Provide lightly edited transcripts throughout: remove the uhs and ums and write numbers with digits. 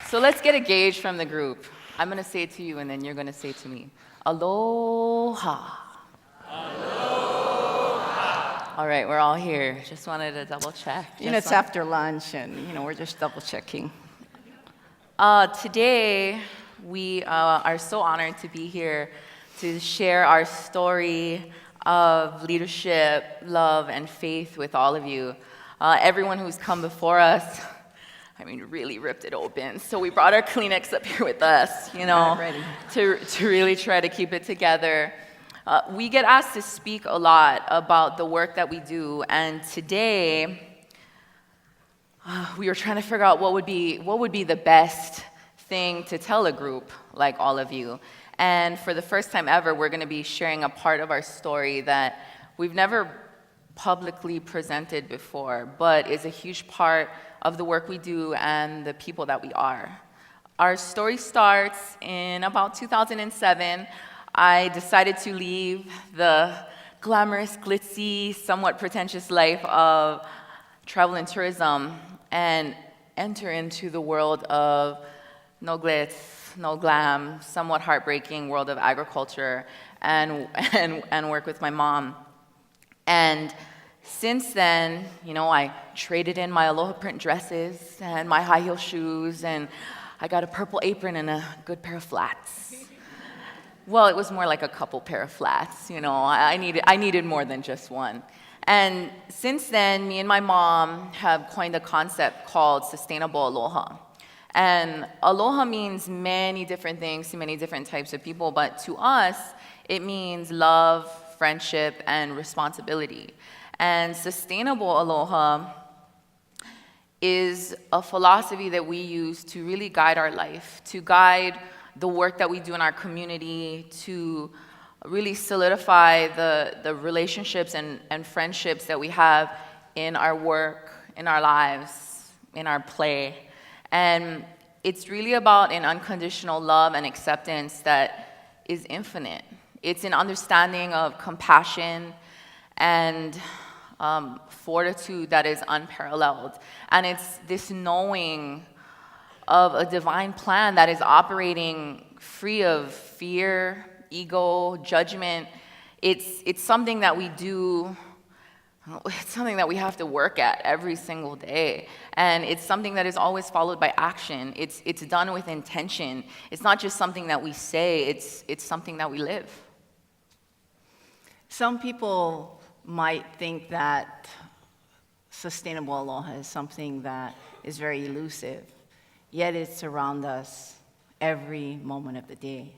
So let's get a gauge from the group. I'm going to say it to you, and then you're going to say it to me. Aloha. Aloha. All right, we're all here. Just wanted to double check. It's after lunch, and we're just double checking. Today, we are so honored to be here to share our story of leadership, love, and faith with all of you. Everyone who's come before us, really ripped it open. So we brought our Kleenex up here with us, to really try to keep it together. We get asked to speak a lot about the work that we do, and today we were trying to figure out what would be the best thing to tell a group like all of you. And for the first time ever, we're going to be sharing a part of our story that we've never publicly presented before, but is a huge part of the work we do and the people that we are. Our story starts in about 2007. I decided to leave the glamorous, glitzy, somewhat pretentious life of travel and tourism and enter into the world of no glitz, no glam, somewhat heartbreaking world of agriculture and work with my mom. And since then, I traded in my Aloha print dresses and my high heel shoes, and I got a purple apron and a good pair of flats. Well, it was more like a couple pair of flats, I needed more than just one. And since then, me and my mom have coined a concept called sustainable aloha. And aloha means many different things to many different types of people, but to us, it means love, friendship, and responsibility. And sustainable aloha is a philosophy that we use to really guide our life, to guide the work that we do in our community, to really solidify the relationships and friendships that we have in our work, in our lives, in our play. And it's really about an unconditional love and acceptance that is infinite. It's an understanding of compassion and fortitude that is unparalleled. And it's this knowing of a divine plan that is operating free of fear, ego, judgment. It's something that we do. It's something that we have to work at every single day. And it's something that is always followed by action. It's done with intention. It's not just something that we say, it's something that we live. Some people might think that sustainable aloha is something that is very elusive, yet it's around us every moment of the day.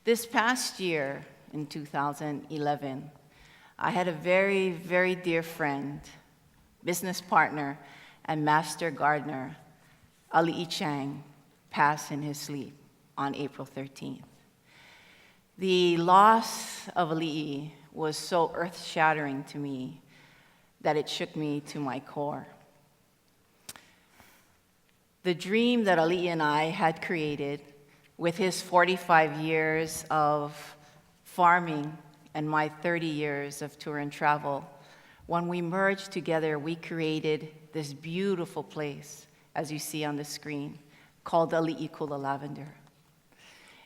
This past year, in 2011, I had a very, very dear friend, business partner, and master gardener, Ali'i Chang, pass in his sleep on April 13th. The loss of Ali'i was so earth-shattering to me that it shook me to my core. The dream that Ali'i and I had created with his 45 years of farming and my 30 years of tour and travel, when we merged together, we created this beautiful place, as you see on the screen, called Ali'i Kula Lavender.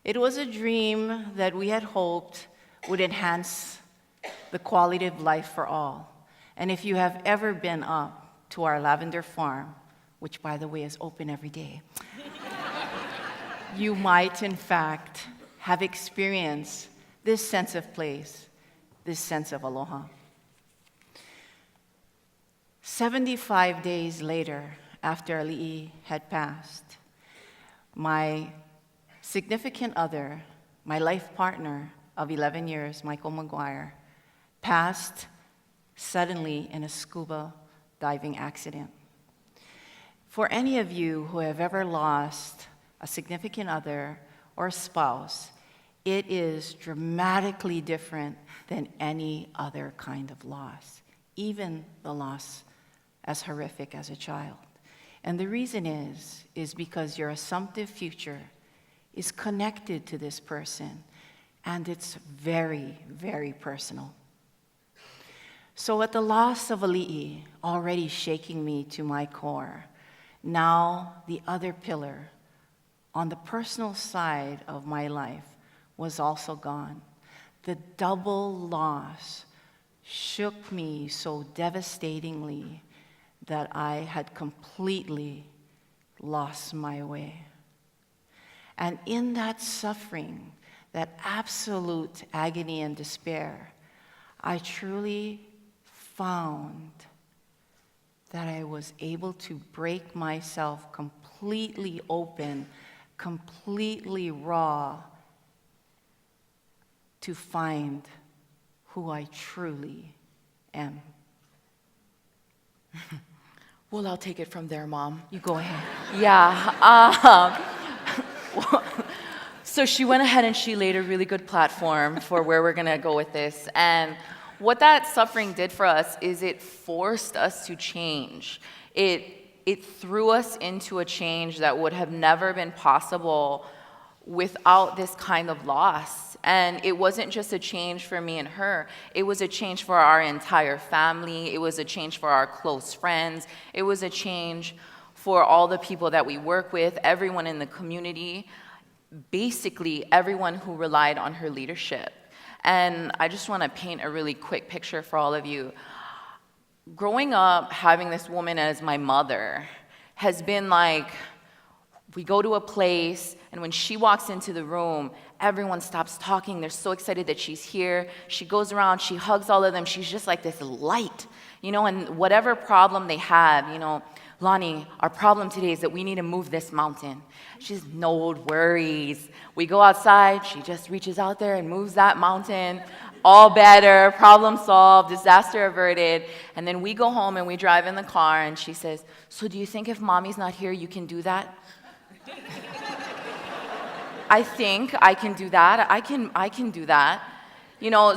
It was a dream that we had hoped would enhance the quality of life for all. And if you have ever been up to our lavender farm, which by the way is open every day, you might in fact have experienced this sense of place, this sense of aloha. 75 days later, after Ali'i had passed, my significant other, my life partner of 11 years, Michael McGuire, passed suddenly in a scuba diving accident. For any of you who have ever lost a significant other or spouse, it is dramatically different than any other kind of loss, even the loss as horrific as a child. And the reason is because your assumptive future is connected to this person, and it's very, very personal. So at the loss of Ali'i, already shaking me to my core, now the other pillar on the personal side of my life was also gone. The double loss shook me so devastatingly that I had completely lost my way. And in that suffering, that absolute agony and despair, I truly found that I was able to break myself completely open, completely raw, to find who I truly am. Well, I'll take it from there, Mom. You go ahead. Yeah. So she went ahead and she laid a really good platform for where we're going to go with this. And what that suffering did for us is it forced us to change. It threw us into a change that would have never been possible without this kind of loss. And it wasn't just a change for me and her. It was a change for our entire family. It was a change for our close friends. It was a change for all the people that we work with, everyone in the community, basically everyone who relied on her leadership. And I just want to paint a really quick picture for all of you. Growing up, having this woman as my mother has been like, we go to a place, and when she walks into the room, everyone stops talking. They're so excited that she's here. She goes around, she hugs all of them. She's just like this light, and whatever problem they have, Lani, our problem today is that we need to move this mountain. She's no worries. We go outside, she just reaches out there and moves that mountain. All better, problem solved, disaster averted. And then we go home and we drive in the car and she says, so do you think if mommy's not here, you can do that? I think I can do that. I can do that.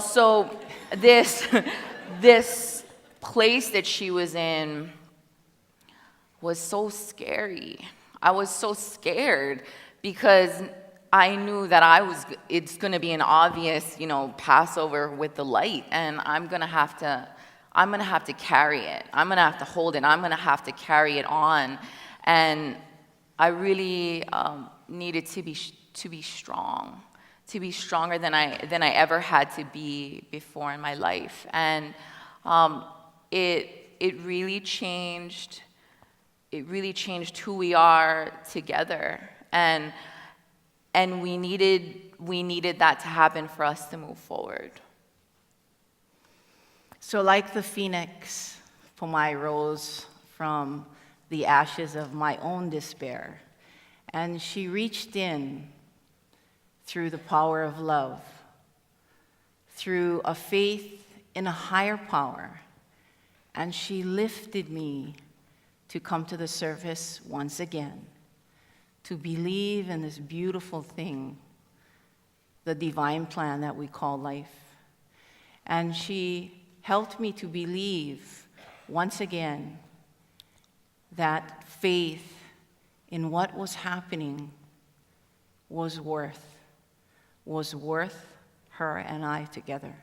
So this place that she was in was so scary. I was so scared because I knew that it's going to be an obvious, Passover with the light, and I'm going to have to carry it. I'm going to have to hold it. I'm going to have to carry it on. And I really needed to be strong, to be stronger than I ever had to be before in my life. And it really changed. It really changed who we are together, and we needed that to happen for us to move forward. So like the phoenix, Pomai rose from the ashes of my own despair, and she reached in through the power of love, through a faith in a higher power, and she lifted me to come to the surface once again, to believe in this beautiful thing, the divine plan that we call life. And she helped me to believe once again that faith in what was happening was worth her and I together.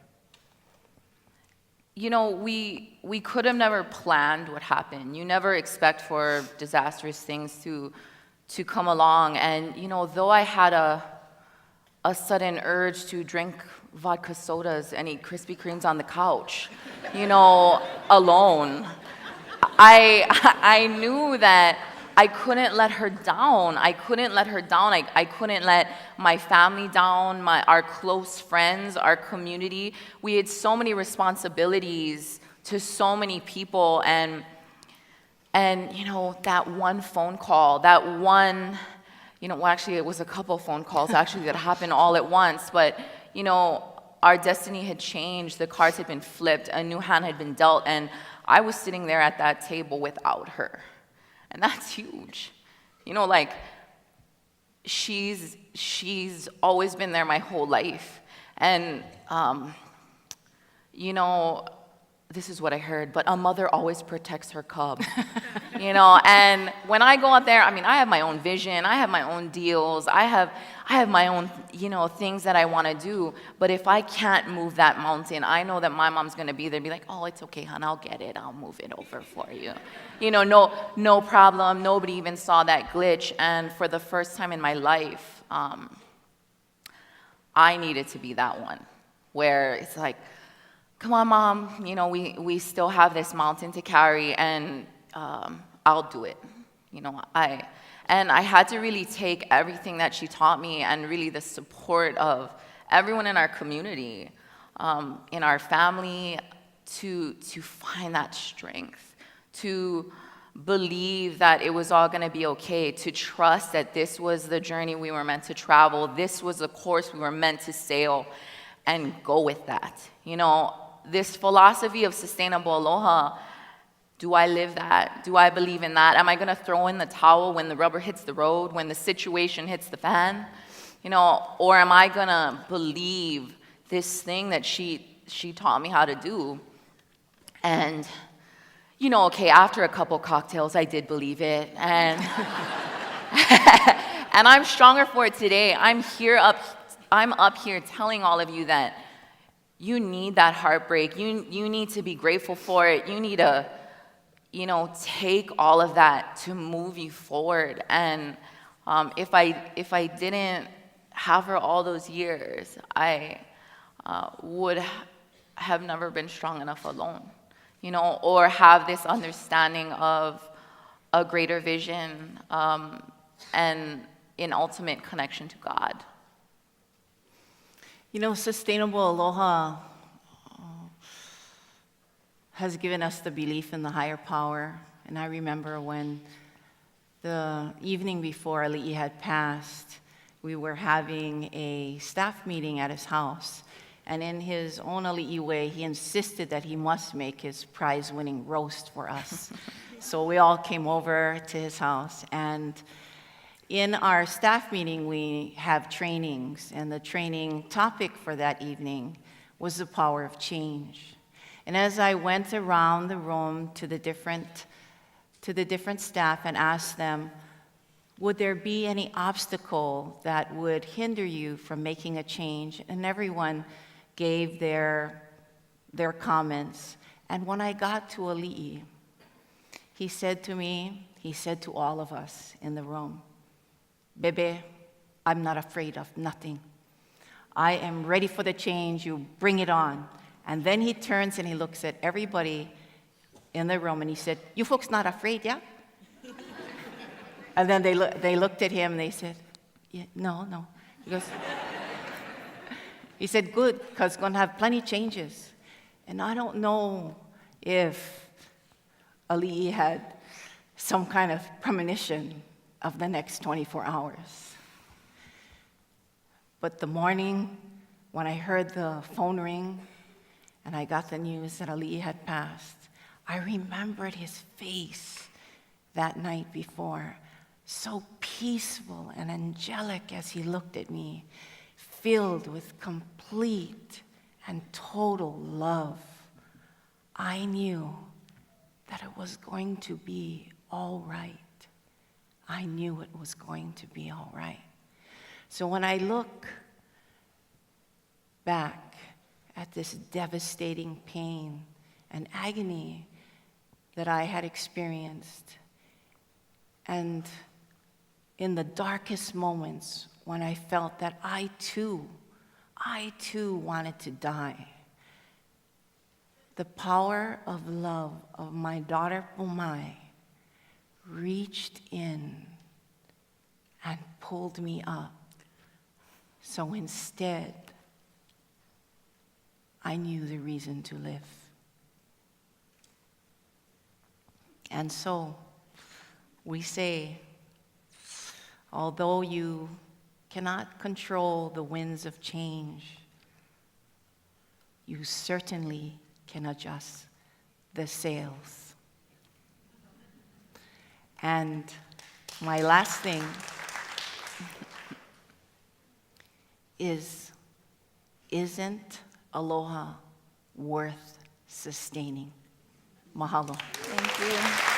We could have never planned what happened. You never expect for disastrous things to come along. And, though I had a sudden urge to drink vodka sodas and eat Krispy Kremes on the couch, alone, I knew that I couldn't let her down. I couldn't let her down. I couldn't let my family down, our close friends, our community. We had so many responsibilities to so many people, and that one phone call, that one, actually it was a couple phone calls actually that happened all at once, but our destiny had changed. The cards had been flipped. A new hand had been dealt, and I was sitting there at that table without her. And that's huge. She's always been there my whole life. And, this is what I heard, but a mother always protects her cub. You know, and when I go out there, I mean, I have my own vision, I have my own deals, I have my own, you know, things that I want to do, but if I can't move that mountain, I know that my mom's going to be there and be like, oh, it's okay, hon, I'll get it, I'll move it over for you. You know, no problem, nobody even saw that glitch, and for the first time in my life, I needed to be that one, where it's like, come on, Mom, you know, we still have this mountain to carry, and I'll do it. You know, I had to really take everything that she taught me and really the support of everyone in our community, in our family, to find that strength, to believe that it was all going to be okay, to trust that this was the journey we were meant to travel, this was the course we were meant to sail, and go with that. You know, this philosophy of sustainable aloha, do I live that? Do I believe in that? Am I going to throw in the towel when the rubber hits the road, when the situation hits the fan? You know, or am I going to believe this thing that she taught me how to do? And, you know, okay, after a couple cocktails, I did believe it. And, and I'm stronger for it today. I'm up here telling all of you that you need that heartbreak. You need to be grateful for it. You need to, you know, take all of that to move you forward. And if I didn't have her all those years, I would have never been strong enough alone, you know, or have this understanding of a greater vision and an ultimate connection to God. You know, sustainable aloha has given us the belief in the higher power. And I remember when the evening before Ali'i had passed, we were having a staff meeting at his house. And in his own Ali'i way, he insisted that he must make his prize-winning roast for us. So we all came over to his house, and in our staff meeting, we have trainings, and the training topic for that evening was the power of change. And as I went around the room to the different staff and asked them, would there be any obstacle that would hinder you from making a change? And everyone gave their comments. And when I got to Ali'i, he said to me, he said to all of us in the room, Bebe, I'm not afraid of nothing. I am ready for the change. You bring it on. And then he turns and he looks at everybody in the room and he said, you folks not afraid, yeah? And then they looked at him and they said, yeah, no. He said, good, because we're going to have plenty changes. And I don't know if Ali'i had some kind of premonition of the next 24 hours. But the morning when I heard the phone ring and I got the news that Ali'i had passed, I remembered his face that night before, so peaceful and angelic as he looked at me, filled with complete and total love. I knew that it was going to be all right. I knew it was going to be all right. So when I look back at this devastating pain and agony that I had experienced, and in the darkest moments when I felt that I too wanted to die, the power of love of my daughter Pomai reached in and pulled me up. So instead, I knew the reason to live. And so we say, although you cannot control the winds of change, you certainly can adjust the sails. And my last thing is, isn't aloha worth sustaining. Mahalo. Thank you.